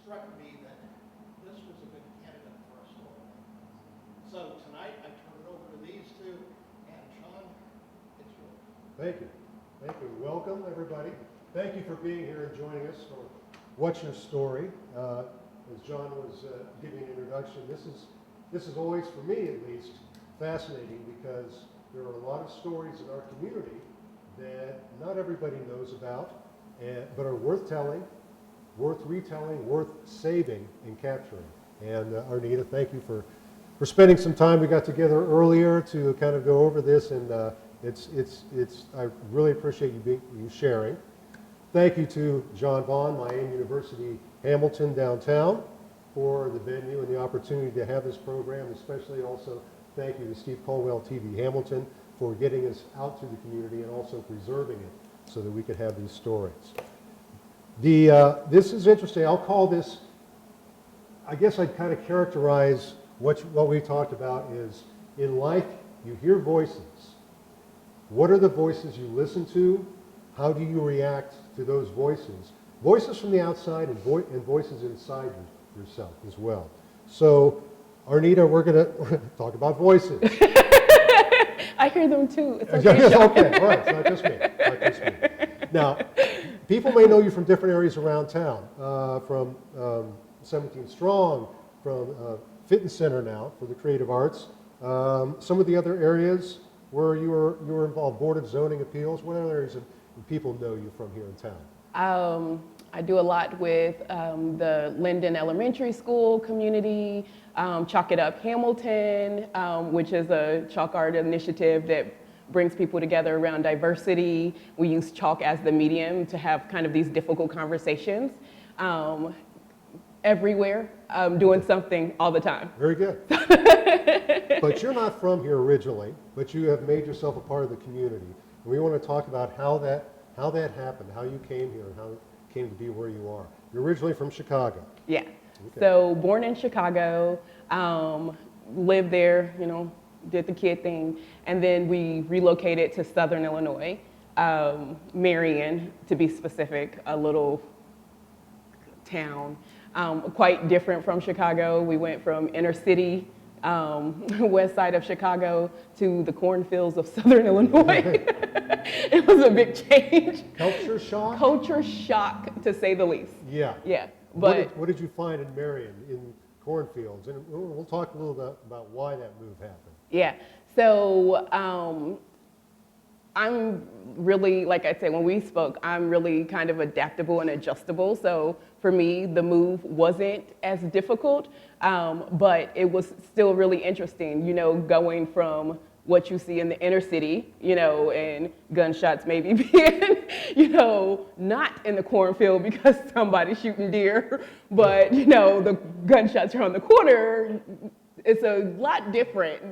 struck me that this was a good candidate for a story. So tonight, I turn it over to these two, and Sean, it's yours. Thank you. Thank you. Welcome, everybody. Thank you for being here and joining us for What's Your Story. As John was giving an introduction, this is always, for me at least, fascinating because there are a lot of stories in our community that not everybody knows about, but are worth telling, worth retelling, worth saving and capturing. And Arnita, thank you for spending some time. We got together earlier to kind of go over this, and I really appreciate you sharing. Thank you to John Vaughn, Miami University Hamilton downtown, for the venue and the opportunity to have this program. Especially also thank you to Steve Colwell TV Hamilton for getting us out to the community and also preserving it so that we could have these stories. This is interesting. I'll call this, I guess I'd kind of characterize what we talked about is, in life you hear voices. What are the voices you listen to? How do you react to those voices? Voices from the outside and voices inside yourself as well. So, Arnita, we're going to talk about voices. I hear them too. It's okay. Yes, okay, all right. It's not just me. Not just me. Now, people may know you from different areas around town, from 17 Strong, from Fitness Center now for the Creative Arts. Some of the other areas where you were involved, Board of Zoning Appeals. What other areas people know you from here in town? I do a lot with the Linden Elementary School community, Chalk It Up Hamilton, which is a chalk art initiative that brings people together around diversity. We use chalk as the medium to have kind of these difficult conversations. Everywhere, doing something all the time. Very good. But you're not from here originally, but you have made yourself a part of the community. And we want to talk about how that happened, how you came here, and how it came to be where you are. You're originally from Chicago. Yeah. Okay. So born in Chicago, lived there, did the kid thing, and then we relocated to Southern Illinois, Marion, to be specific, a little town. Quite different from Chicago. We went from inner city, west side of Chicago, to the cornfields of Southern Illinois. It was a big change. Culture shock? Culture shock, to say the least. Yeah. Yeah. But what did you find in Marion, in cornfields? And we'll talk a little bit about why that move happened. yeah. So I'm really, like I said, when we spoke, I'm really kind of adaptable and adjustable. So for me, the move wasn't as difficult, but it was still really interesting, going from what you see in the inner city, and gunshots maybe being, not in the cornfield because somebody's shooting deer, but, the gunshots are on the corner. It's a lot different,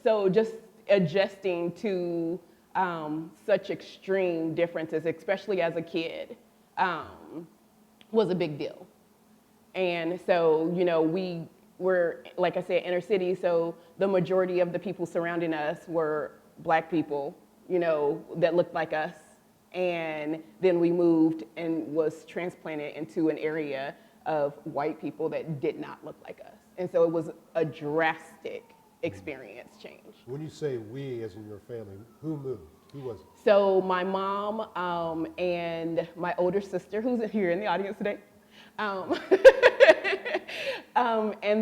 so just adjusting to such extreme differences, especially as a kid, was a big deal. And so, we were, like I said, inner city, so the majority of the people surrounding us were Black people, that looked like us. And then we moved and was transplanted into an area of white people that did not look like us. And so it was a drastic experience change. When you say we, as in your family, who moved? Who was it? So my mom and my older sister, who's here in the audience today, and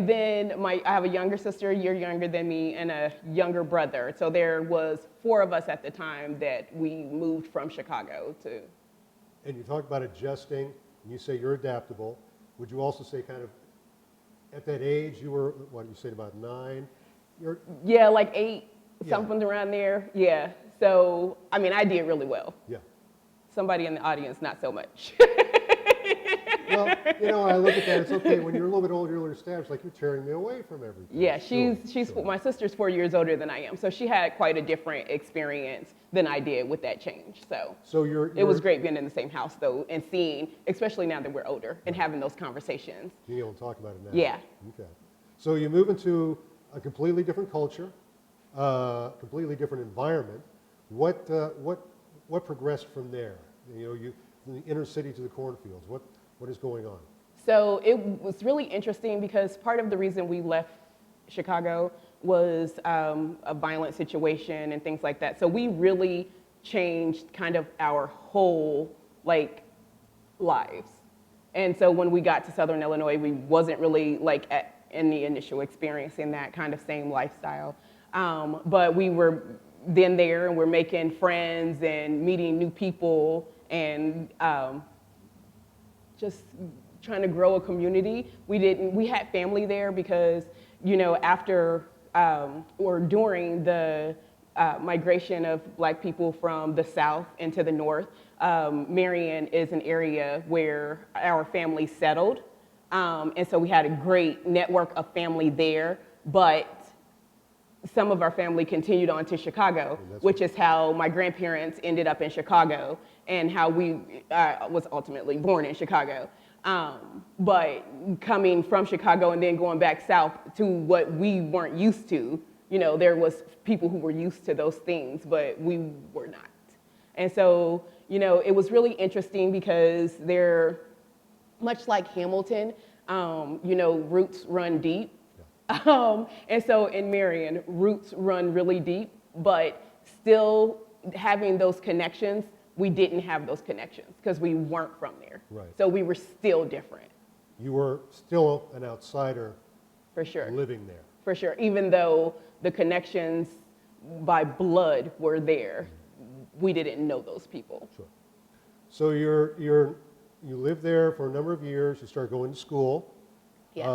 then I have a younger sister, a year younger than me, and a younger brother. So there was 4 of us at the time that we moved from Chicago to. And you talk about adjusting, and you say you're adaptable. Would you also say kind of, at that age, you were, what you said, about 9? Yeah, like 8, something around there, yeah. So, I did really well. Yeah. Somebody in the audience, not so much. Well, I look at that, it's okay, when you're a little bit older, you're established, like you're tearing me away from everything. Yeah, she's my sister's 4 years older than I am, so she had quite a different experience than I did with that change. So it was great being in the same house though, and seeing, especially now that we're older, and having those conversations. Being able to talk about it now. Yeah. Okay. So you move into a completely different culture, completely different environment. What progressed from there? From the inner city to the cornfields. What is going on? So it was really interesting because part of the reason we left Chicago was a violent situation and things like that. So we really changed kind of our whole like lives. And so when we got to Southern Illinois, we wasn't really like in the initial experiencing that kind of same lifestyle. But we were then there and we're making friends and meeting new people and just trying to grow a community. We had family there because, you know, after or during the migration of Black people from the South into the North, Marion is an area where our family settled. And so we had a great network of family there, but some of our family continued on to Chicago, which is how my grandparents ended up in Chicago and how we was ultimately born in Chicago. But coming from Chicago and then going back south to what we weren't used to, you know, there was people who were used to those things, but we were not. And so, you know, it was really interesting because they're much like Hamilton, you know, roots run deep. And so in Marion, roots run really deep, but still having those connections, we didn't have those connections because we weren't from there. Right. So we were still different. You were still an outsider For sure. living there. For sure. Even though the connections by blood were there, we didn't know those people. Sure. So you lived there for a number of years. You started going to school. Yes.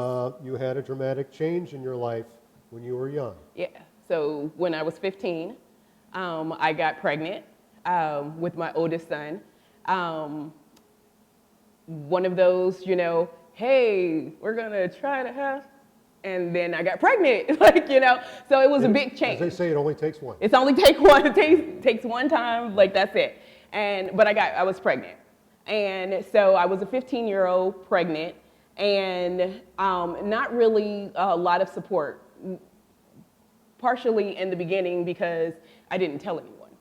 You had a dramatic change in your life when you were young. Yeah. So when I was 15, I got pregnant with my oldest son. One of those, you know, hey, we're gonna try to have, and then I got pregnant, like, you know. So it was a big change. As they say, it only takes one. It's only take one. It takes one time, like that's it. But I was pregnant, and so I was a 15-year-old pregnant. And not really a lot of support, partially in the beginning because I didn't tell anyone.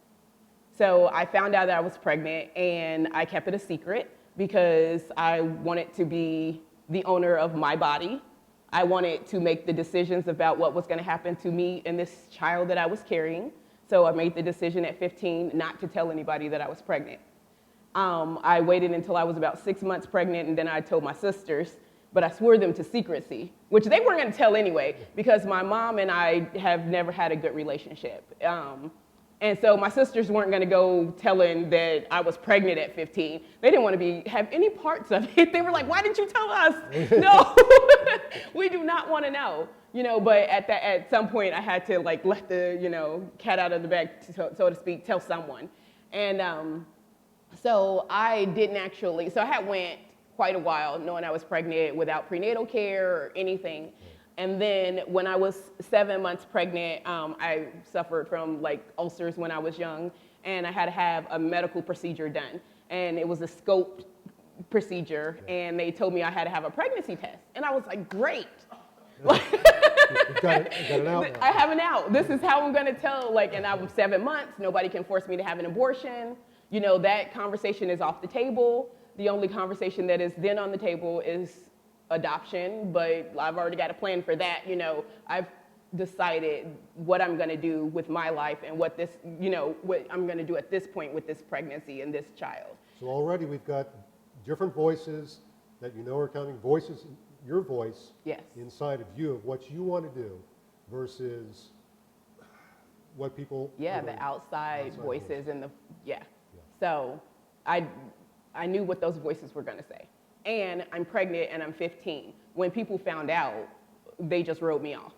So I found out that I was pregnant and I kept it a secret because I wanted to be the owner of my body. I wanted to make the decisions about what was going to happen to me and this child that I was carrying. So I made the decision at 15 not to tell anybody that I was pregnant. I waited until I was about 6 months pregnant, and then I told my sisters, but I swore them to secrecy, which they weren't going to tell anyway, because my mom and I have never had a good relationship. And so my sisters weren't going to go telling that I was pregnant at 15. They didn't want to have any parts of it. They were like, why didn't you tell us? No, we do not want to know. You know, but at some point I had to like let the, you know, cat out of the bag, so to speak, tell someone. And so I didn't actually, so I had went quite a while knowing I was pregnant without prenatal care or anything. And then when I was 7 months pregnant, I suffered from like ulcers when I was young, and I had to have a medical procedure done. And it was a scoped procedure, and they told me I had to have a pregnancy test. And I was like, great. You got it out now. I have an out. This is how I'm going to tell, like, and I'm 7 months. Nobody can force me to have an abortion. You know, that conversation is off the table. The only conversation that is then on the table is adoption, but I've already got a plan for that. You know, I've decided what I'm going to do with my life and what this, you know, what I'm going to do at this point with this pregnancy and this child. So already we've got different voices that you know are coming, voices, your voice Yes. inside of you of what you want to do versus what people. Yeah, you know, the outside voices voices. and the, yeah. So I knew what those voices were going to say. And I'm pregnant and I'm 15. When people found out, they just wrote me off.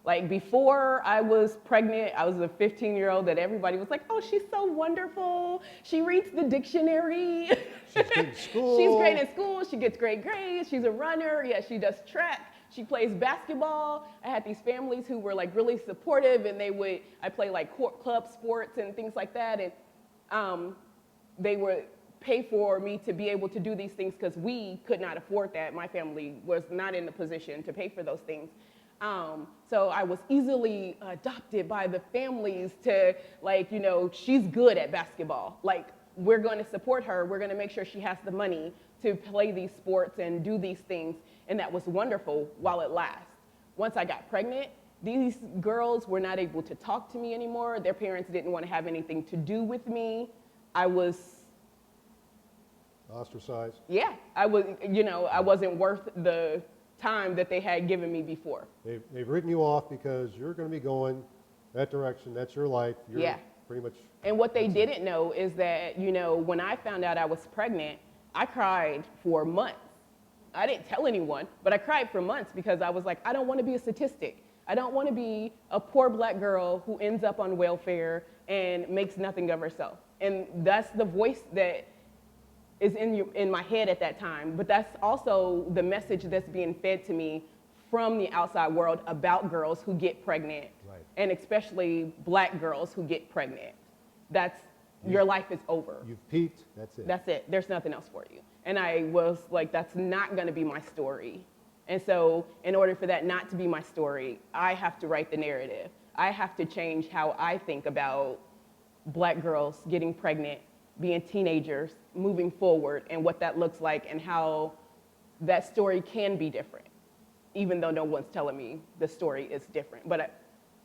Like before I was pregnant, I was a 15-year-old that everybody was like, oh, she's so wonderful. She reads the dictionary. She's good in school. She's great in school. She gets great grades. She's a runner. Yeah, she does track. She plays basketball. I had these families who were like really supportive, and I play like club sports and things like that. And they would pay for me to be able to do these things because we could not afford that. My family was not in the position to pay for those things. So I was easily adopted by the families to, like, you know, she's good at basketball. Like, we're going to support her. We're going to make sure she has the money to play these sports and do these things, and that was wonderful while it lasts. Once I got pregnant, these girls were not able to talk to me anymore. Their parents didn't want to have anything to do with me. I was Ostracized. yeah, I was, I wasn't worth the time that they had given me before. They've written you off because you're going to be going that direction. That's your life. You're Yeah. pretty much. And what they didn't know is that, when I found out I was pregnant, I cried for months. I didn't tell anyone, but I cried for months because I was like, I don't want to be a statistic. I don't want to be a poor black girl who ends up on welfare and makes nothing of herself. And that's the voice that is in my head at that time. But that's also the message that's being fed to me from the outside world about girls who get pregnant, Right. and especially black girls who get pregnant. Your life is over. You've peaked. That's it. That's it. There's nothing else for you. And I was like, that's not going to be my story. And so in order for that not to be my story, I have to write the narrative. I have to change how I think about black girls getting pregnant, being teenagers, moving forward, and what that looks like, and how that story can be different, even though no one's telling me the story is different, but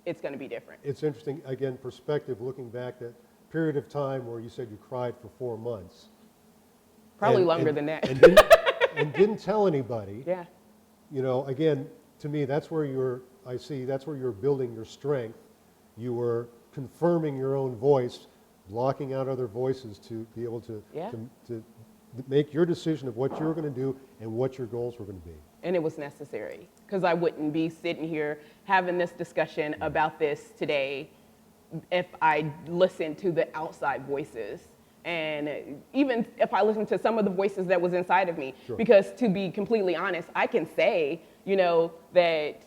it's going to be different. It's interesting, again, perspective, looking back, that period of time where you said you cried for 4 months. Probably longer than that. And didn't tell anybody. Yeah. Again, to me, that's where that's where you're building your strength. You were confirming your own voice, blocking out other voices to be able to make your decision of what you were going to do and what your goals were going to be. And it was necessary, because I wouldn't be sitting here having this discussion about this today if I listened to the outside voices, and even if I listened to some of the voices that was inside of me. Sure. Because to be completely honest, I can say, that,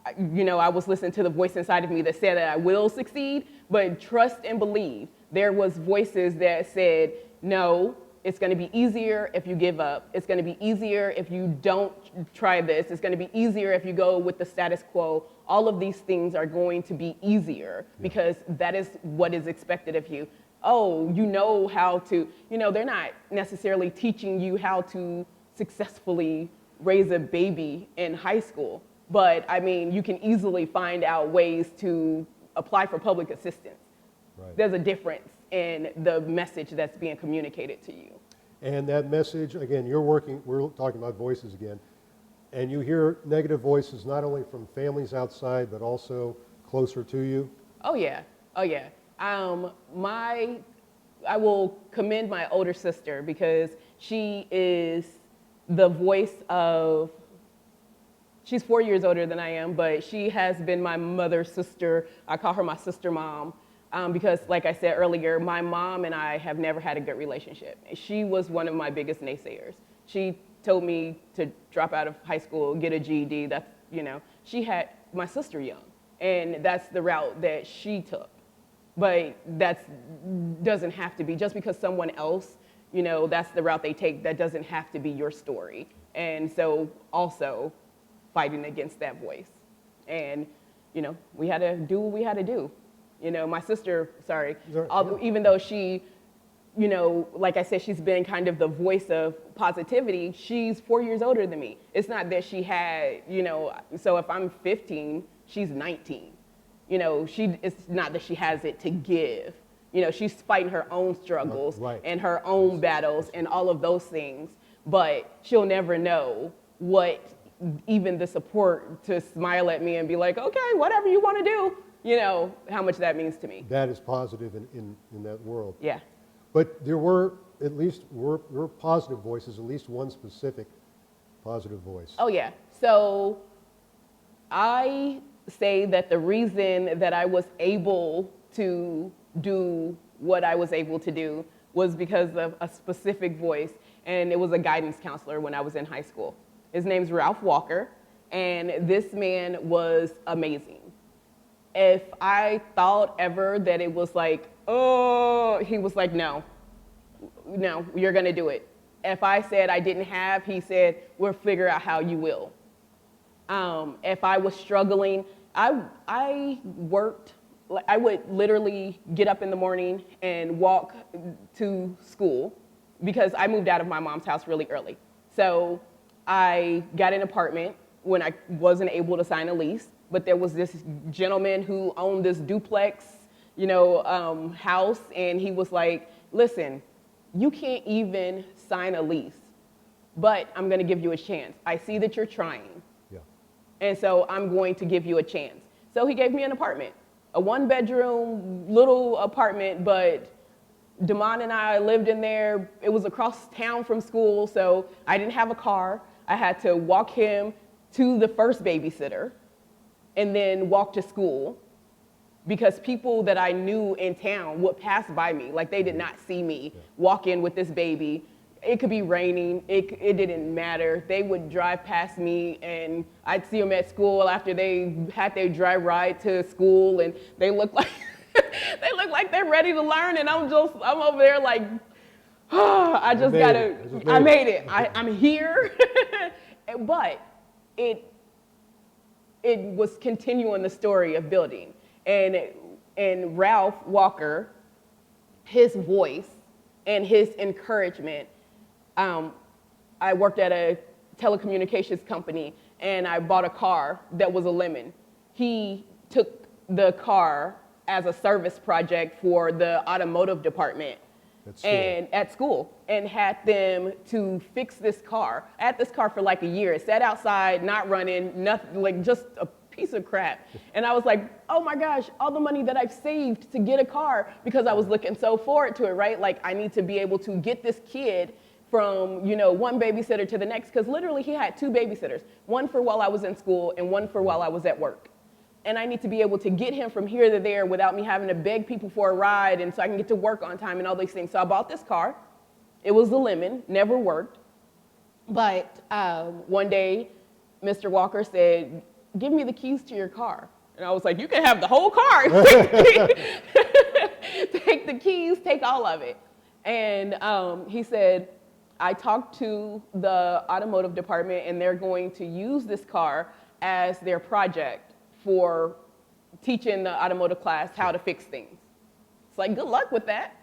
I was listening to the voice inside of me that said that I will succeed, but trust and believe. There was voices that said, no, it's going to be easier if you give up. It's going to be easier if you don't try this. It's going to be easier if you go with the status quo. All of these things are going to be easier because that is what is expected of you. Oh, you know how to, they're not necessarily teaching you how to successfully raise a baby in high school. But I mean, you can easily find out ways to apply for public assistance. Right. There's a difference in the message that's being communicated to you. And that message, again, we're talking about voices again, and you hear negative voices not only from families outside, but also closer to you. Oh yeah, oh yeah. I will commend my older sister because she is the voice of, she's 4 years older than I am, but she has been my mother's sister. I call her my sister mom. Because like I said earlier, my mom and I have never had a good relationship. She was one of my biggest naysayers. She told me to drop out of high school, get a GED. That's, she had my sister young, and that's the route that she took. But that doesn't have to be, just because someone else, that's the route they take, that doesn't have to be your story. And so also fighting against that voice. And, we had to do what we had to do. My sister, even though she, like I said, she's been kind of the voice of positivity, she's 4 years older than me. It's not that she had, so if I'm 15, she's 19. It's not that she has it to give. She's fighting her own struggles and her own battles and all of those things, but she'll never know what even the support to smile at me and be like, okay, whatever you want to do. How much that means to me. That is positive in that world. Yeah. But there were positive voices, at least one specific positive voice. Oh, yeah. So I say that the reason that I was able to do what I was able to do was because of a specific voice, and it was a guidance counselor when I was in high school. His name's Ralph Walker, and this man was amazing. If I thought ever that it was like, oh, he was like, no, you're going to do it. If I said I didn't have, he said, we'll figure out how you will. If I was struggling, I worked, I would literally get up in the morning and walk to school because I moved out of my mom's house really early. So I got an apartment when I wasn't able to sign a lease, but there was this gentleman who owned this duplex, house, and he was like, listen, you can't even sign a lease, but I'm gonna give you a chance. I see that you're trying, and so I'm going to give you a chance. So he gave me an apartment, a 1-bedroom little apartment, but Damon and I lived in there. It was across town from school, so I didn't have a car. I had to walk him to the first babysitter and then walk to school, because people that I knew in town would pass by me. Like, they did not see me walk in with this baby. It could be raining, it didn't matter. They would drive past me and I'd see them at school after they had their dry ride to school, and they look like they look like they're ready to learn, and I'm over there like, oh, I made it. I'm here. But it was continuing the story of building. And Ralph Walker, his voice and his encouragement. I worked at a telecommunications company, and I bought a car that was a lemon. He took the car as a service project for the automotive department at school, and had them to fix this car. I had this car for like a year. It sat outside, not running, nothing, like just a piece of crap. And I was like, oh my gosh, all the money that I've saved to get a car, because I was looking so forward to it, right? Like, I need to be able to get this kid from, one babysitter to the next, because literally he had 2 babysitters, one for while I was in school and one for while I was at work. And I need to be able to get him from here to there without me having to beg people for a ride, and so I can get to work on time and all these things. So I bought this car. It was a lemon, never worked. But one day, Mr. Walker said, give me the keys to your car. And I was like, you can have the whole car. Take the keys, take all of it. And he said, I talked to the automotive department, and they're going to use this car as their project for teaching the automotive class how to fix things. It's like, good luck with that.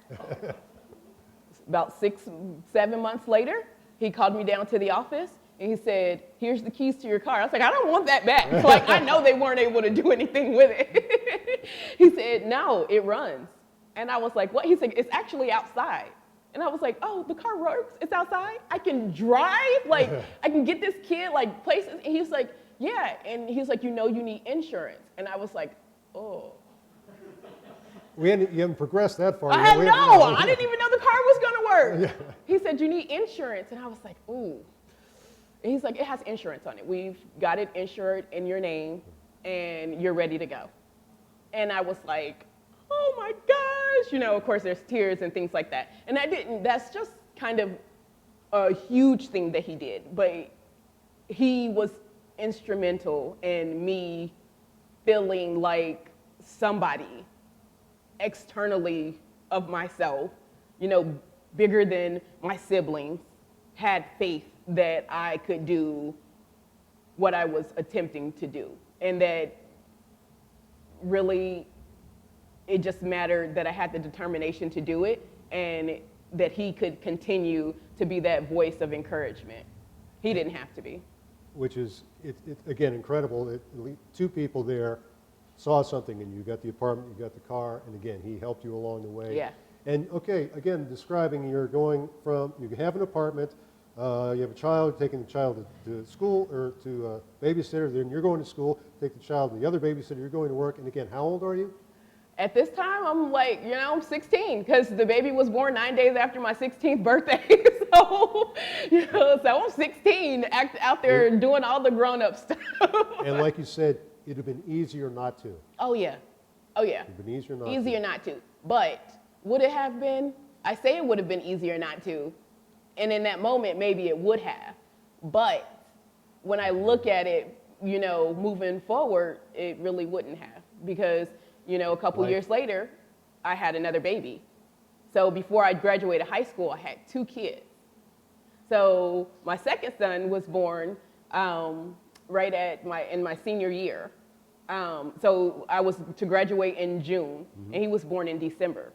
About 6-7 months later, he called me down to the office, and he said, here's the keys to your car. I was like, I don't want that back. Like, I know they weren't able to do anything with it. He said, no, it runs. And I was like, what? He said, it's actually outside. And I was like, oh, the car works? It's outside? I can drive? Like, I can get this kid, like, places? And he was like, yeah. And he's like, you need insurance. And I was like, oh. You haven't progressed that far. I didn't even know the car was going to work. Yeah. He said, you need insurance. And I was like, ooh. And he's like, it has insurance on it. We've got it insured in your name, and you're ready to go. And I was like, oh my gosh. Of course, there's tears and things like that. And that's just kind of a huge thing that he did. But he was instrumental in me feeling like somebody externally of myself, bigger than my siblings, had faith that I could do what I was attempting to do. And that really, it just mattered that I had the determination to do it, and that he could continue to be that voice of encouragement. He didn't have to be. Which is, again, incredible that at least 2 people there saw something in you. You got the apartment, you got the car, and again, he helped you along the way. Yeah. And okay, again, describing, you're going from, you have an apartment, you have a child, taking the child to school or to a babysitter, then you're going to school, take the child to the other babysitter, you're going to work, and again, how old are you? At this time, I'm like, I'm 16, because the baby was born 9 days after my 16th birthday. So I'm 16, out there doing all the grown-up stuff. And like you said, it'd have been easier not to. Oh yeah. It'd have been easier not to. But would it have been? I say it would have been easier not to. And in that moment, maybe it would have. But when I look at it, moving forward, it really wouldn't have. Because, a couple years later, I had another baby. So before I graduated high school, I had 2 kids. So my second son was born right in my senior year. So I was to graduate in June, and he was born in December.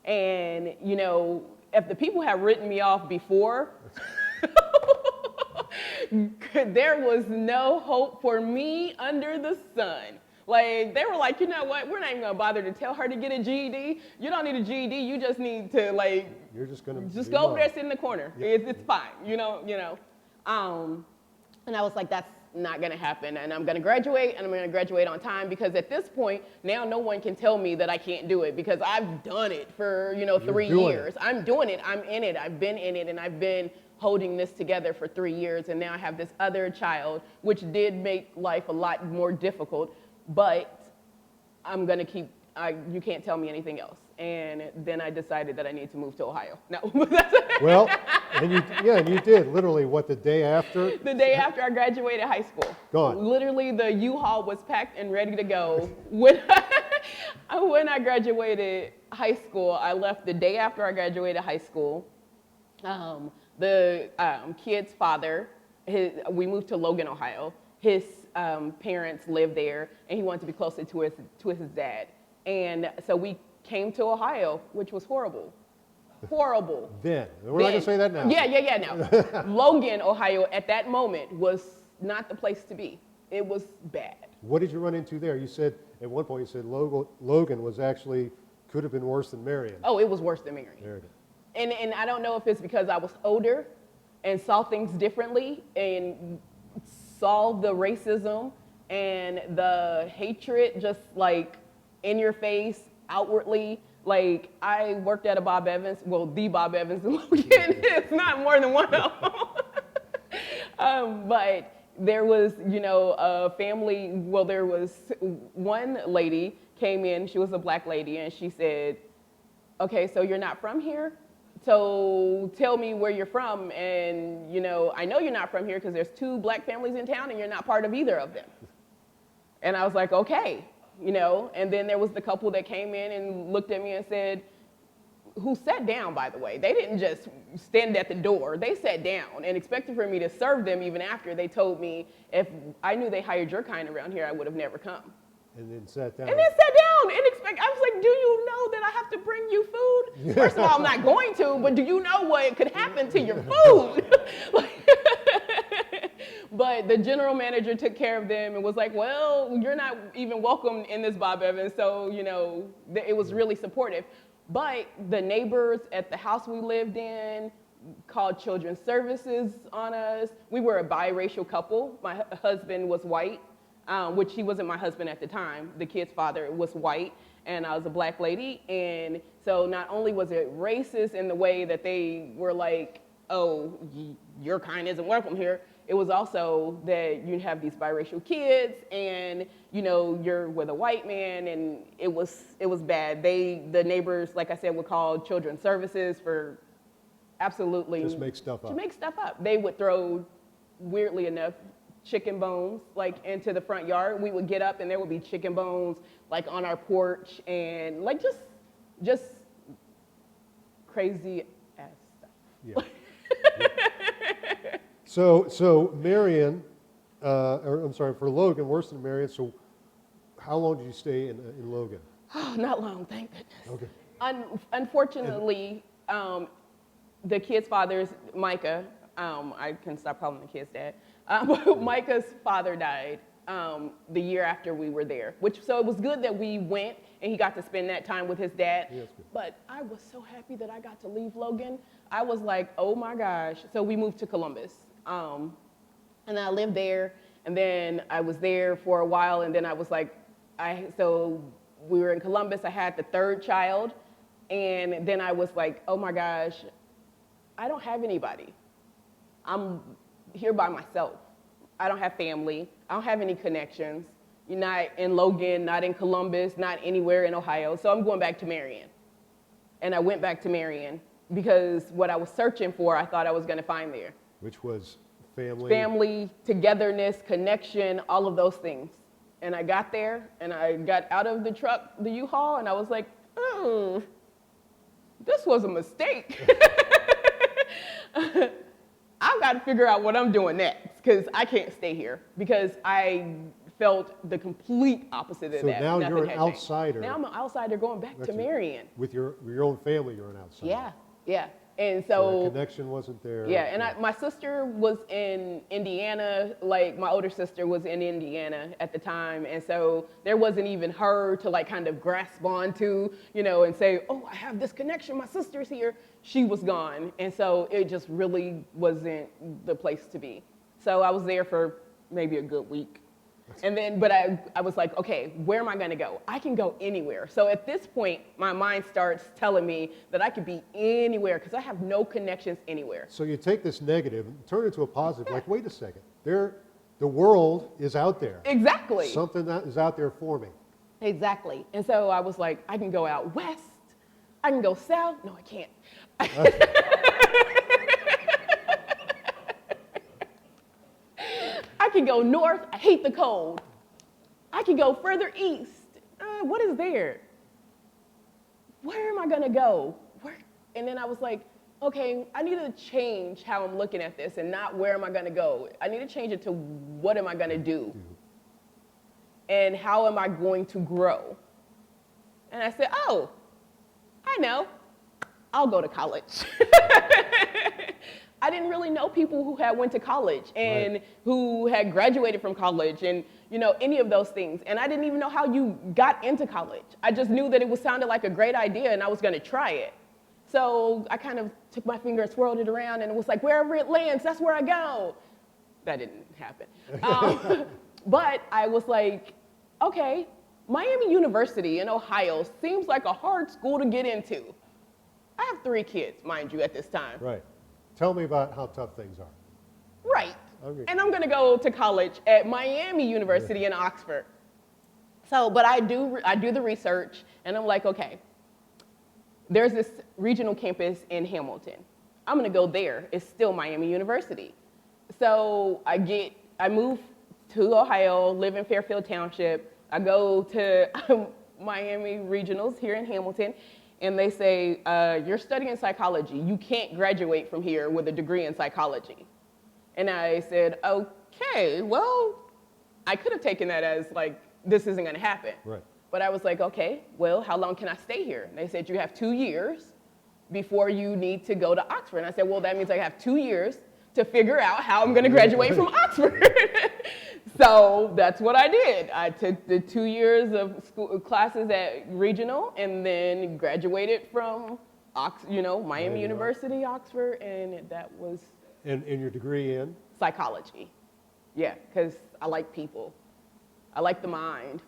And, if the people had written me off before, there was no hope for me under the sun. Like, they were like, you know what, we're not even gonna bother to tell her to get a GED. You don't need a GED, you just need to, like, You're just gonna go over there, sit in the corner. Yep. It's fine, you know. And I was like, that's not gonna happen, and I'm gonna graduate, and I'm gonna graduate on time, because at this point, now no one can tell me that I can't do it, because I've done it for, 3 years. I'm doing it, I'm in it, I've been in it, and I've been holding this together for 3 years, and now I have this other child, which did make life a lot more difficult, but I'm gonna keep, you can't tell me anything else. And then I decided that I need to move to Ohio. No. Well, and you did, literally, what, the day after? The day after I graduated high school. Gone. Literally, the U-Haul was packed and ready to go. When I graduated high school, I left the day after I graduated high school. The kid's father, we moved to Logan, Ohio. His parents lived there, and he wanted to be closer to his dad. And so we came to Ohio, which was horrible. Horrible. Then. We're not going to say that now. Yeah, no. Logan, Ohio, at that moment was not the place to be. It was bad. What did you run into there? You said, at one point, you said Logan was actually, could have been worse than Marion. Oh, it was worse than Marion. There it is. And I don't know if it's because I was older and saw things differently and saw the racism and the hatred just like in your face, outwardly. Like, I worked at a Bob Evans, well, the Bob Evans in Logan. It's not more than one of them. But there was, a family, well, there was one lady came in, she was a black lady, and she said, okay, so you're not from here? So tell me where you're from, and, I know you're not from here because there's 2 black families in town and you're not part of either of them. And I was like, okay, and then there was the couple that came in and looked at me and said, who sat down, by the way. They didn't just stand at the door. They sat down and expected for me to serve them even after they told me if I knew they hired your kind around here, I would have never come. And then sat down. And then sat down and I was like, do you know that I have to bring you food? First of all, I'm not going to, but do you know what could happen to your food? But the general manager took care of them and was like, well, you're not even welcome in this Bob Evans. So, it was really supportive. But the neighbors at the house we lived in called children's services on us. We were a biracial couple. My husband was white. Which he wasn't my husband at the time. The kid's father was white, and I was a black lady. And so not only was it racist in the way that they were like, oh, your kind isn't welcome here, it was also that you have these biracial kids and, you're with a white man, and it was bad. The neighbors, like I said, would call children's services for absolutely. Just make stuff up. To make stuff up. They would throw, weirdly enough, chicken bones like into the front yard. We would get up and there would be chicken bones like on our porch, and like just crazy ass stuff. Yeah. So Marion, for Logan, worse than Marion. So how long did you stay in Logan? Oh, not long, thank goodness. Okay. Unfortunately, the kid's father's, Micah, I can stop calling the kid's dad. Micah's father died the year after we were there, so it was good that we went and he got to spend that time with his dad. Yeah, but I was so happy that I got to leave Logan. I was like, oh my gosh. So we moved to Columbus, and I lived there, and then I was there for a while, and then I was like, so we were in Columbus. I had the 3rd child, and then I was like, oh my gosh, I don't have anybody. I'm here by myself. I don't have family. I don't have any connections. You're not in Logan, not in Columbus, not anywhere in Ohio. So I'm going back to Marion. And I went back to Marion because what I was searching for, I thought I was going to find there. Which was family? Family, togetherness, connection, all of those things. And I got there, and I got out of the truck, the U-Haul, and I was like, this was a mistake. I've got to figure out what I'm doing next, because I can't stay here, because I felt the complete opposite of that. So now you're an changed. outsider. Now I'm an outsider going back to Marion. With your own family, you're an outsider. Yeah. And So the connection wasn't there. yeah, and my sister was in Indiana, like my older sister was in Indiana at the time, and so there wasn't even her to like kind of grasp onto, you know, and say, oh, I have this connection, my sister's here. She was gone, and so it just really wasn't the place to be. So I was there for maybe a good week. And then, but I was like, okay, where am I going to go? I can go anywhere. So at this point, my mind starts telling me that I could be anywhere because I have no connections anywhere. So you take this negative and turn it into a positive. Like, wait a second, the world is out there. Exactly. Something that is out there for me. Exactly. And so I was like, I can go out west. I can go south. No, I can't. I can go north. I hate the cold. I can go further east. What is there? Where am I going to go? Where? And then I was like, okay, I need to change how I'm looking at this and not where am I going to go. I need to change it to what am I going to do? And how am I going to grow? And I said, oh, I know. I'll go to college. I didn't really know people who had went to college and Right. who had graduated from college and, you know, any of those things. And I didn't even know how you got into college. I just knew that it sounded like a great idea and I was going to try it. So I kind of took my finger and swirled it around and it was like, wherever it lands, that's where I go. That didn't happen. But I was like, okay, Miami University in Ohio seems like a hard school to get into. I have 3 kids, mind you, at this time. Right. Tell me about how tough things are. Right. Okay. And I'm going to go to college at Miami University in Oxford. So, but I do the research, and I'm like, okay, there's this regional campus in Hamilton. I'm going to go there. It's still Miami University. So I move to Ohio, live in Fairfield Township. I go to Miami Regionals here in Hamilton, and they say, you're studying psychology. You can't graduate from here with a degree in psychology. And I said, okay, well, I could have taken that as like, this isn't going to happen. Right. But I was like, okay, well, how long can I stay here? And they said, you have 2 years before you need to go to Oxford. And I said, well, that means I have 2 years to figure out how I'm going to graduate from Oxford. So that's what I did. I took the 2 years of school classes at regional and then graduated from Miami University, Oxford, and that was And your degree in? psychology. Yeah, because I like people. I like the mind.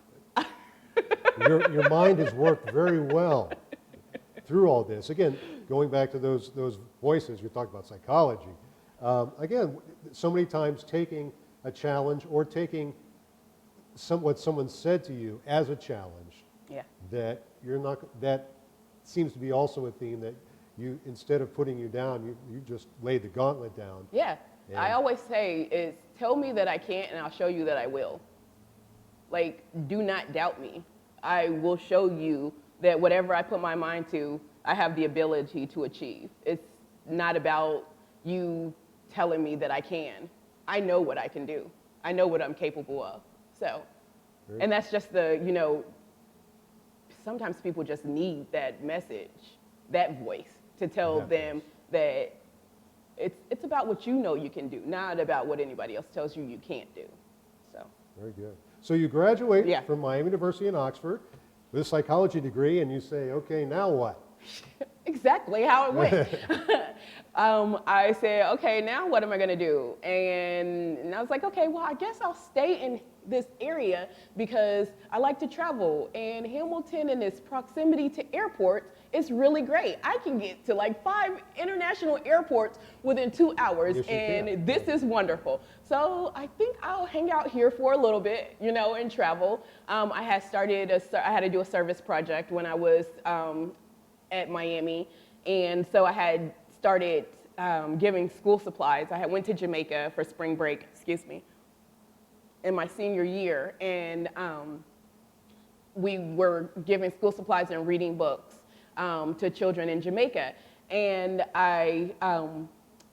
Your mind has worked very well through all this. Again, going back to those voices, you're talking about psychology. Again, so many times taking a challenge or taking what someone said to you as a challenge, Yeah. that seems to be also a theme that you, instead of putting you down, you just laid the gauntlet down. Yeah. Yeah. I always say is tell me that I can't and I'll show you that I will. Like, do not doubt me. I will show you that whatever I put my mind to, I have the ability to achieve. It's not about you telling me that I can. I know what I can do. I know what I'm capable of. So, Great. and that's just sometimes people just need that message, that voice to tell That them voice. that it's about what you know you can do, not about what anybody else tells you you can't do. So, Very good. So you graduate Yeah. from Miami University in Oxford with a psychology degree, and you say, okay, now what? exactly how it went. I said, okay, now what am I going to do? And I was like, okay, well, I guess I'll stay in this area because I like to travel. And Hamilton and its proximity to airports is really great. I can get to like 5 international airports within 2 hours, Yes, you and can. this is wonderful. So I think I'll hang out here for a little bit, and travel. I had to do a service project when I was at Miami, and so I had started giving school supplies. I went to Jamaica for spring break, in my senior year, and we were giving school supplies and reading books to children in Jamaica. And I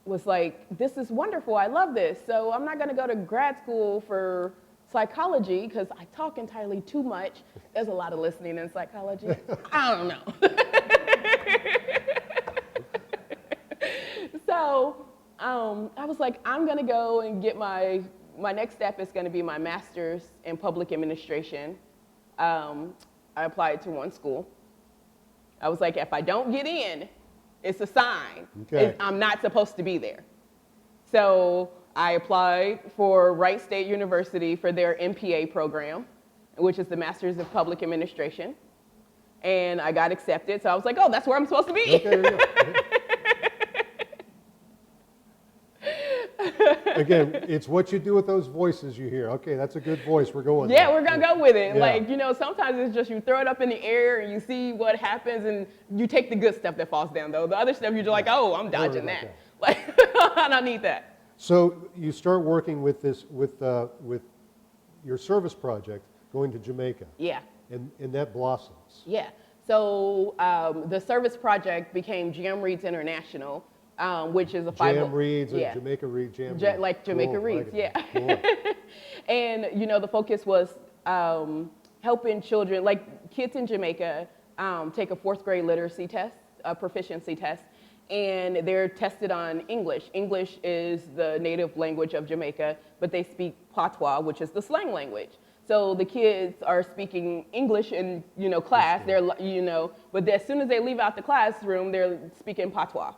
was like, this is wonderful, I love this. So I'm not gonna go to grad school for psychology because I talk entirely too much. There's a lot of listening in psychology. I don't know. so I was like, I'm gonna go and get my next step is gonna be my master's in public administration. I applied to one school. I was like, if I don't get in, it's a sign. Okay. I'm not supposed to be there. So I applied for Wright State University for their MPA program, which is the Master's of Public Administration. And I got accepted. So I was like, oh, that's where I'm supposed to be. Okay, there you go. Again, it's what you do with those voices you hear. Okay, that's a good voice. We're going Yeah, there. we're going to go with it. Yeah. Like, sometimes it's just you throw it up in the air and you see what happens and you take the good stuff that falls down, though. The other stuff, you're just like, oh, I'm dodging that. Like, I don't need that. So you start working with this, with your service project, going to Jamaica, Yeah. and that blossoms. Yeah. So the service project became Jam Reads International, which is a Jam Reads, yeah. Jamaica Read, Jam Ja- Reads. like Jamaica Cool, Reads, like it. yeah. Cool. And the focus was helping children, like kids in Jamaica, take a 4th grade literacy test, a proficiency test, and they're tested on English. English is the native language of Jamaica, but they speak Patois, which is the slang language. So the kids are speaking English in class. They're but as soon as they leave out the classroom, they're speaking Patois.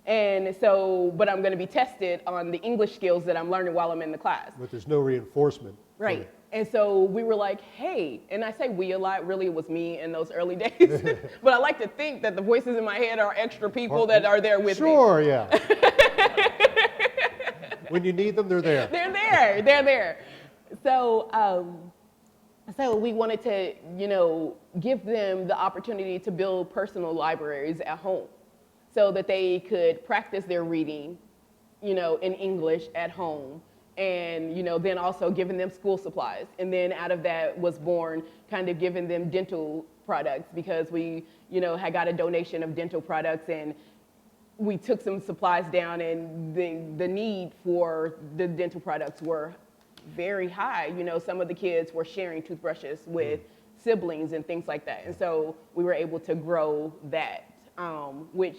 And so, but I'm going to be tested on the English skills that I'm learning while I'm in the class. But there's no reinforcement. Right. And so we were like, hey, and I say we a lot, really it was me in those early days. But I like to think that the voices in my head are extra people that are there with me. Sure, yeah. When you need them, they're there. They're there. So, so we wanted to, give them the opportunity to build personal libraries at home so that they could practice their reading, in English at home. And, then also giving them school supplies. And then out of that was born kind of giving them dental products because we, had got a donation of dental products and we took some supplies down and the need for the dental products were very high. Some of the kids were sharing toothbrushes with siblings and things like that. And so we were able to grow that, which,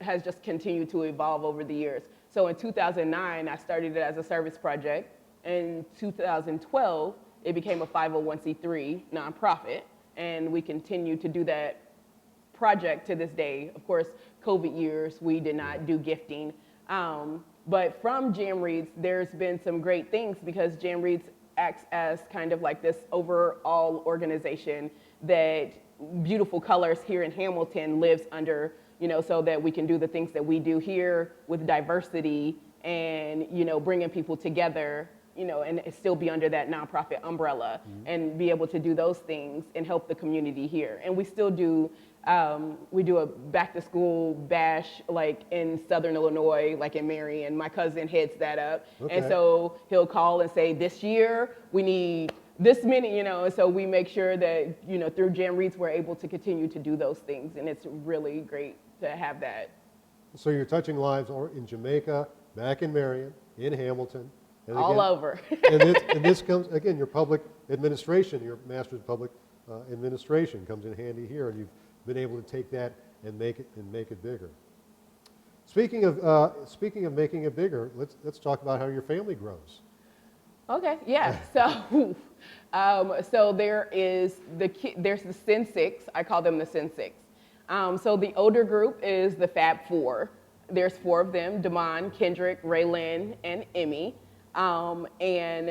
has just continued to evolve over the years. So in 2009, I started it as a service project. In 2012, it became a 501c3 nonprofit, and we continue to do that project to this day. Of course, COVID years, we did not do gifting. But from Jam Reads, there's been some great things because Jam Reads acts as kind of like this overall organization that Beautiful Colors here in Hamilton lives under, so that we can do the things that we do here with diversity and, bringing people together, and still be under that nonprofit umbrella and be able to do those things and help the community here. And we still do, we do a back to school bash like in Southern Illinois, like in Marion. My cousin heads that up. Okay. And so he'll call and say, this year we need this many, and so we make sure that, through Jam Reads, we're able to continue to do those things. And it's really great to have that. So you're touching lives in Jamaica, back in Marion, in Hamilton. And All over. and this comes, again, your public administration, your Master's of Public Administration comes in handy here, and you've been able to take that and make it bigger. Speaking of making it bigger, let's talk about how your family grows. Okay, yeah. So, so there's the Sin Six. I call them the Sin Six. So the older group is the Fab Four. There's 4 of them: Damon, Kendrick, Raylyn, and Emmy. And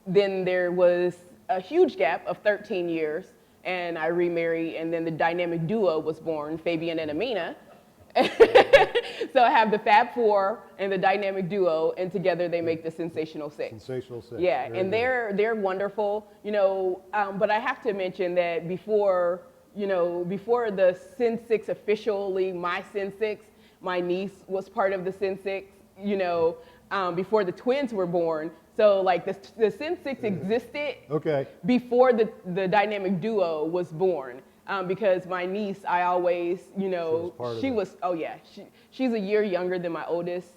then there was a huge gap of 13 years, and I remarried, and then the dynamic duo was born, Fabian and Amina. So I have the Fab Four and the dynamic duo, and together they make the Sensational Six. Sensational Six. Yeah, Very and good. they're wonderful, but I have to mention that before the Sin Six officially, my Sin Six, my niece was part of the Sin Six, before the twins were born. So like the Sin Six existed before the dynamic duo was born. Because my niece, I always, she's a year younger than my oldest.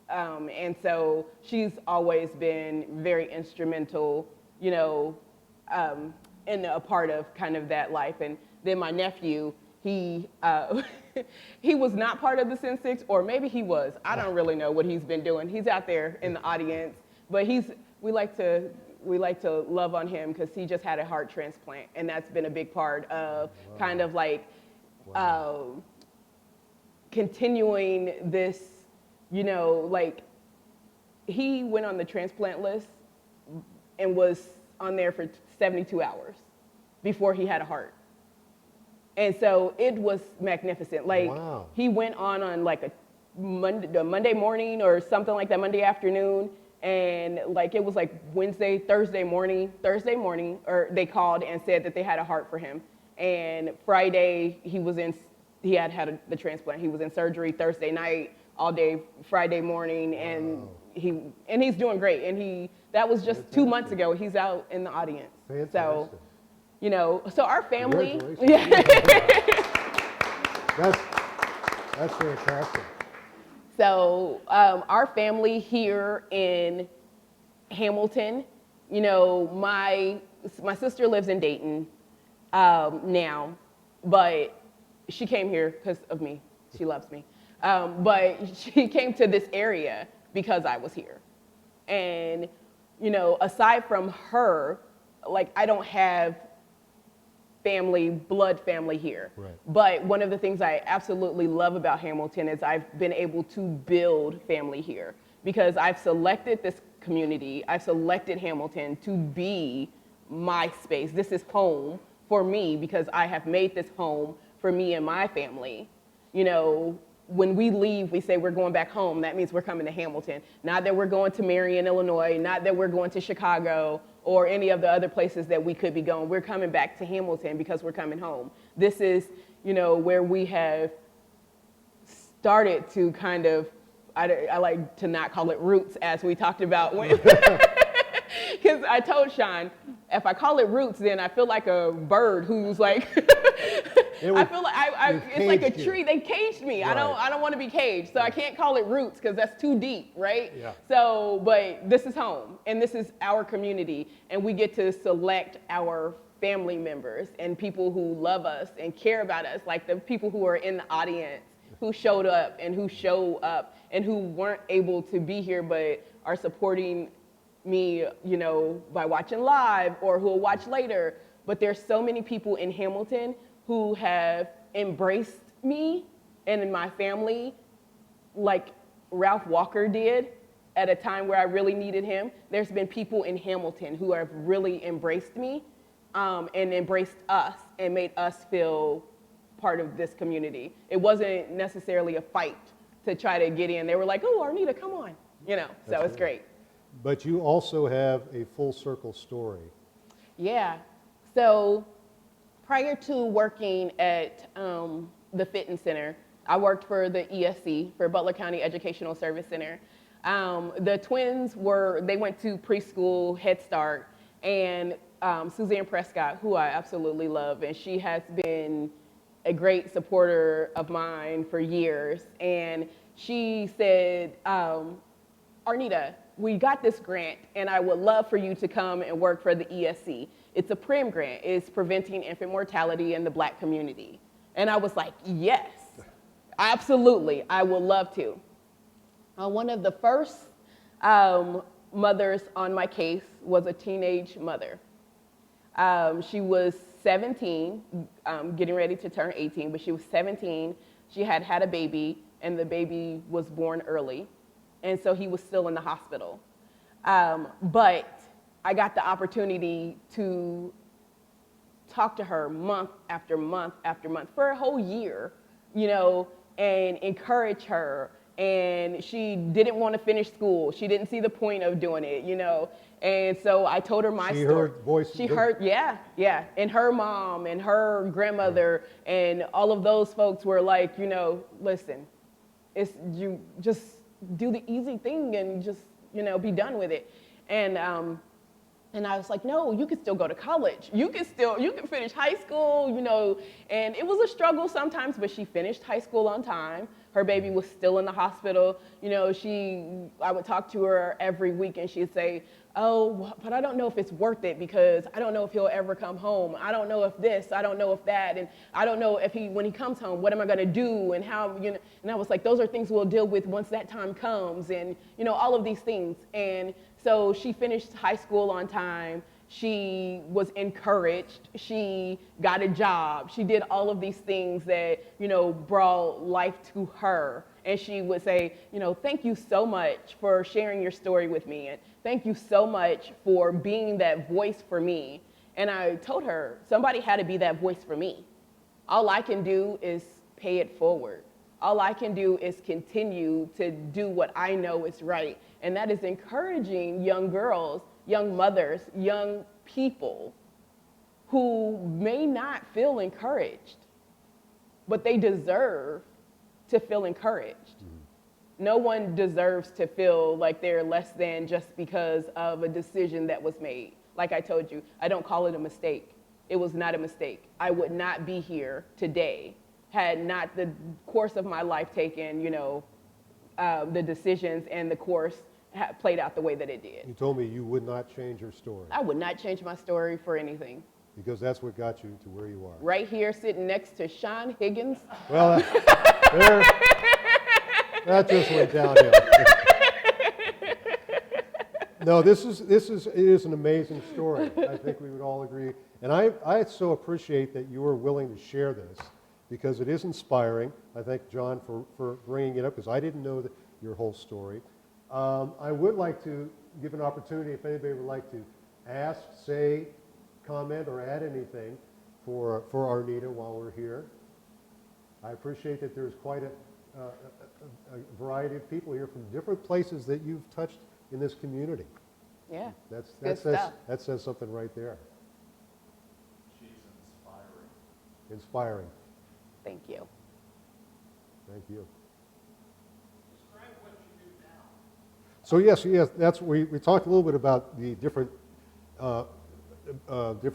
And so she's always been very instrumental, in a part of kind of that life. And then my nephew, he he was not part of the Sin Six, or maybe he was. I don't really know what he's been doing. He's out there in the audience, but we like to love on him because he just had a heart transplant, and that's been a big part of kind of like continuing this, like he went on the transplant list and was on there for 72 hours before he had a heart. And so it was magnificent. Like he went on like a Monday morning or something like that, Monday afternoon. And like it was like Thursday morning, or they called and said that they had a heart for him. And Friday he had the transplant. He was in surgery Thursday night, all day Friday morning, and he's doing great. And that was just 2 months ago. He's out in the audience. Fantastic. So, so our family. That's fantastic. So our family here in Hamilton, my sister lives in Dayton now, but she came here because of me. She loves me. But she came to this area because I was here. And, aside from her, like I don't have blood family here. Right. But one of the things I absolutely love about Hamilton is I've been able to build family here because I've selected this community. I've selected Hamilton to be my space. This is home for me because I have made this home for me and my family. When we leave, we say we're going back home. That means we're coming to Hamilton. Not that we're going to Marion, Illinois, not that we're going to Chicago or any of the other places that we could be going. We're coming back to Hamilton because we're coming home. This is, where we have started to kind of, I like to not call it roots as we talked about when, because I told Sean, if I call it roots, then I feel like a bird who's like, I feel like it's like a tree. They caged me. Right. I don't want to be caged. So I can't call it roots because that's too deep, right? Yeah. So, but this is home and this is our community, and we get to select our family members and people who love us and care about us, like the people who are in the audience who showed up and who show up and who weren't able to be here but are supporting me, by watching live or who will watch later. But there's so many people in Hamilton who have embraced me and in my family like Ralph Walker did at a time where I really needed him. There's been people in Hamilton who have really embraced me and embraced us and made us feel part of this community. It wasn't necessarily a fight to try to get in. They were like, oh, Arnita, come on. So it's great. But you also have a full circle story. Yeah. So prior to working at the Fitton Center, I worked for the ESC, for Butler County Educational Service Center. The twins they went to preschool, Head Start, and Suzanne Prescott, who I absolutely love, and she has been a great supporter of mine for years. And she said, Arnita, we got this grant, and I would love for you to come and work for the ESC. It's a PRIM grant. It's Preventing Infant Mortality in the Black Community. And I was like, yes, absolutely, I would love to. One of the first mothers on my case was a teenage mother. She was 17, getting ready to turn 18, but she was 17. She had a baby, and the baby was born early. And so he was still in the hospital. But I got the opportunity to talk to her month after month after month for a whole year, and encourage her. And she didn't want to finish school. She didn't see the point of doing it, And so I told her my story. Heard voice. She heard, yeah. And her mom and her grandmother and all of those folks were like, listen, you just do the easy thing and just, be done with it. And I was like, no, you can still go to college. You can finish high school, And it was a struggle sometimes, but she finished high school on time. her baby was still in the hospital. You know, I would talk to her every week and she'd say, oh, but I don't know if it's worth it because I don't know if he'll ever come home. I don't know if this, I don't know if that, and I don't know if when he comes home, what am I gonna do and how, you know, and I was like, those are things we'll deal with once that time comes, and, you know, all of these things. And so she finished high school on time. She was encouraged. She got a job. She did all of these things that, you know, brought life to her. And she would say, you know, thank you so much for sharing your story with me. And thank you so much for being that voice for me. And I told her, somebody had to be that voice for me. All I can do is pay it forward. All I can do is continue to do what I know is right. And that is encouraging young girls, young mothers, young people who may not feel encouraged, but they deserve to feel encouraged. Mm-hmm. No one deserves to feel like they're less than just because of a decision that was made. Like I told you, I don't call it a mistake. It was not a mistake. I would not be here today had not the course of my life taken, you know, the decisions and the course played out the way that it did. You told me you would not change your story. I would not change my story for anything. Because that's what got you to where you are. Right here, sitting next to Sean Higgins. Well, that just went downhill. No, it is an amazing story. I think we would all agree. And I so appreciate that you were willing to share this because it is inspiring. I thank John for bringing it up because I didn't know your whole story. I would like to give an opportunity if anybody would like to ask, say, comment, or add anything for Arnita while we're here. I appreciate that there's quite a variety of people here from different places that you've touched in this community. Yeah, that says something right there. She's inspiring. Inspiring. Thank you. Thank you. Describe what you do now. So yes, that's we talked a little bit about the different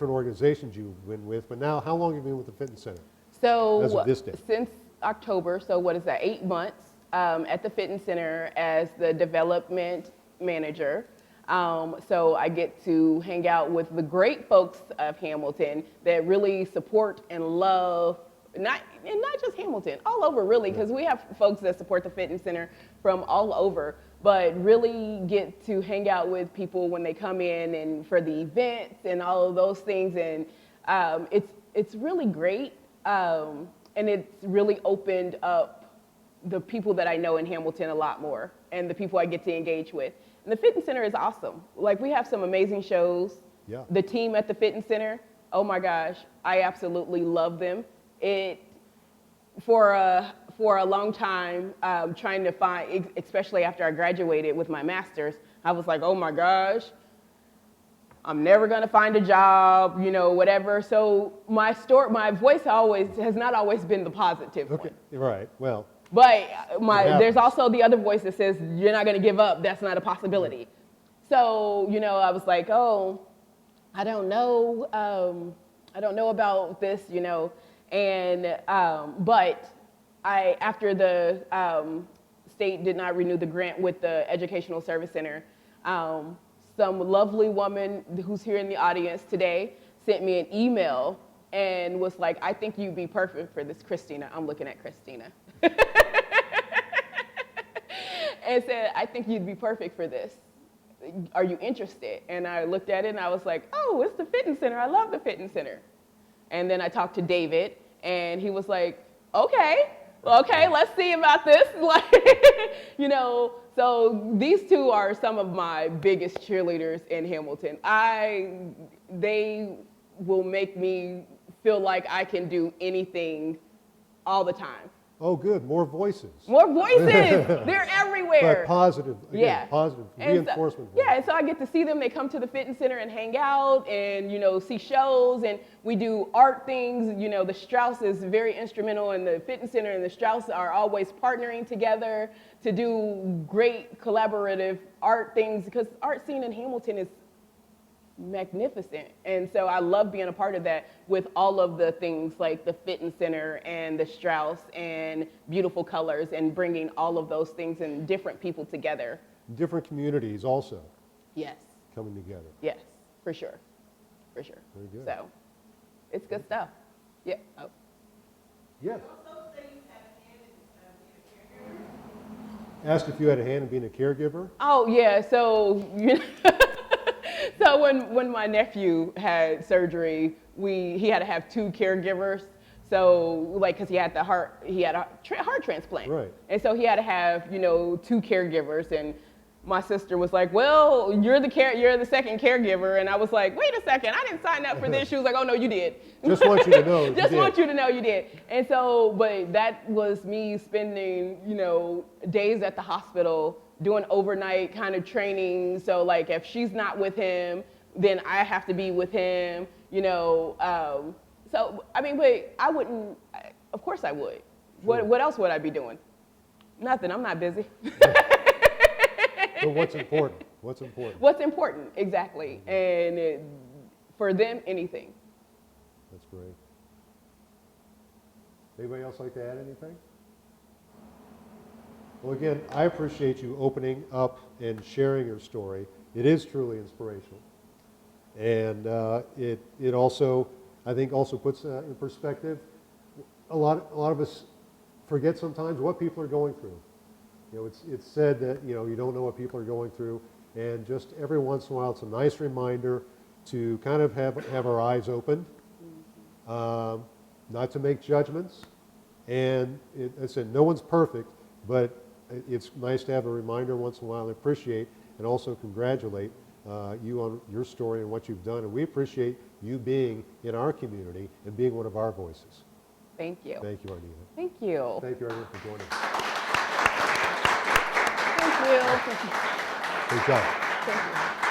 organizations you've been with, but now how long have you been with the fitness center? So as of this day? Since October, so what is that, 8 months at the fitness center as the development manager. So I get to hang out with the great folks of Hamilton that really support and love, not just Hamilton, all over really, because we have folks that support the fitness center from all over, but really get to hang out with people when they come in and for the events and all of those things. And it's really great. And it's really opened up the people that I know in Hamilton a lot more and the people I get to engage with. And the fitness center is awesome. Like, we have some amazing shows. Yeah. The team at the fitness center, oh my gosh, I absolutely love them. For a long time, trying to find, especially after I graduated with my master's, I was like, oh my gosh, I'm never gonna find a job, you know, whatever. So my voice has not always been the positive one. Right, well. But there's also the other voice that says, you're not gonna give up, that's not a possibility. So, you know, I was like, oh, I don't know about this, you know. And, but after the state did not renew the grant with the Educational Service Center, some lovely woman who's here in the audience today sent me an email and was like, I think you'd be perfect for this, Christina. I'm looking at Christina. And said, I think you'd be perfect for this. Are you interested? And I looked at it and I was like, oh, it's the fitness center. I love the fitness center. And then I talked to David and he was like, okay, let's see about this. Like, you know, so these two are some of my biggest cheerleaders in Hamilton. They will make me feel like I can do anything all the time. Oh, good, more voices. More voices, they're everywhere. But positive, again, yeah. Positive reinforcement. So, yeah, and so I get to see them. They come to the fitness center and hang out and, you know, see shows, and we do art things. You know, the Strauss is very instrumental, and the fitness center and the Strauss are always partnering together to do great collaborative art things, because art scene in Hamilton is magnificent. And so I love being a part of that with all of the things like the fitness center and the Strauss and beautiful colors and bringing all of those things and different people together. Different communities also Yes, coming together. yes, for sure, for sure. Very good. So it's good stuff. Yeah. Oh. Yes. Asked if you had a hand in being a caregiver. Oh yeah, so so when my nephew had surgery, he had to have two caregivers. So like, cause he had a heart transplant, Right. And so he had to have two caregivers. And my sister was like, "Well, you're the second caregiver," and I was like, "Wait a second, I didn't sign up for this." She was like, "Oh no, you did." Just want you to know. you Just did. want you to know you did. And so, but that was me spending, days at the hospital doing overnight kind of training. So like if she's not with him, then I have to be with him, so, I mean, but I wouldn't, of course I would. Sure. What else would I be doing? Nothing, I'm not busy. So what's important? What's important? What's important, exactly. And for them, anything. That's great. Anybody else like to add anything? Well, again, I appreciate you opening up and sharing your story. It is truly inspirational. And it also, I think, also puts in perspective, a lot of us forget sometimes what people are going through. It's said that, you don't know what people are going through, and just every once in a while, it's a nice reminder to kind of have our eyes opened, not to make judgments. And I said, no one's perfect, but it's nice to have a reminder once in a while and appreciate and also congratulate you on your story and what you've done. And we appreciate you being in our community and being one of our voices. Thank you. Thank you, Arnita. Thank you. Thank you, Arnita, for joining us. Thank you. Great job. Thank you.